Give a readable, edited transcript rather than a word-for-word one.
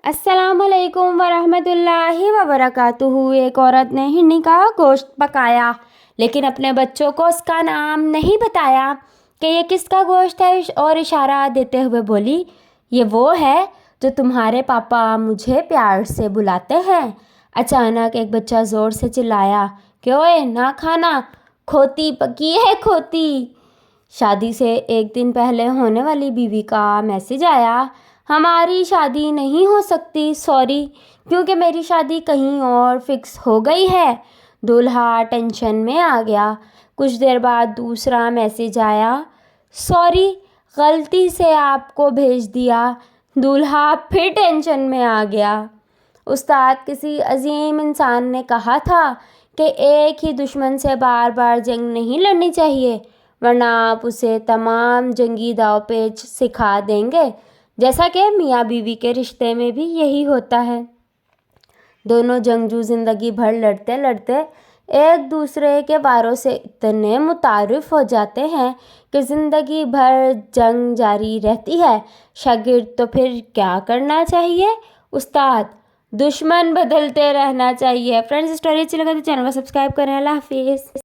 अस्सलाम वालेकुम वरहमतुल्लाहि वबरकातुहू। एक औरत ने हिरनी का गोश्त पकाया, लेकिन अपने बच्चों को उसका नाम नहीं बताया कि ये किसका गोश्त है, और इशारा देते हुए बोली, ये वो है जो तुम्हारे पापा मुझे प्यार से बुलाते हैं। अचानक एक बच्चा ज़ोर से चिल्लाया कि ओए ना खाना, खोती पकी है खोती। शादी से एक दिन पहले होने वाली बीवी का मैसेज आया, हमारी शादी नहीं हो सकती, सॉरी, क्योंकि मेरी शादी कहीं और फिक्स हो गई है। दूल्हा टेंशन में आ गया। कुछ देर बाद दूसरा मैसेज आया, सॉरी, गलती से आपको भेज दिया। दूल्हा फिर टेंशन में आ गया। उस्ताद किसी अजीम इंसान ने कहा था कि एक ही दुश्मन से बार बार जंग नहीं लड़नी चाहिए, वरना आप उसे तमाम जंगी दाव पेच सिखा देंगे। जैसा कि मियाँ बीवी के रिश्ते में भी यही होता है। दोनों जंगजू ज़िंदगी भर लड़ते लड़ते एक दूसरे के वारों से इतने मुतारिफ हो जाते हैं कि ज़िंदगी भर जंग जारी रहती है। शागिर्द तो फिर क्या करना चाहिए? उस्ताद, दुश्मन बदलते रहना चाहिए। फ्रेंड्स, स्टोरी अच्छी लगे तो चैनल को सब्सक्राइब करें। अल्लाह हाफिज़।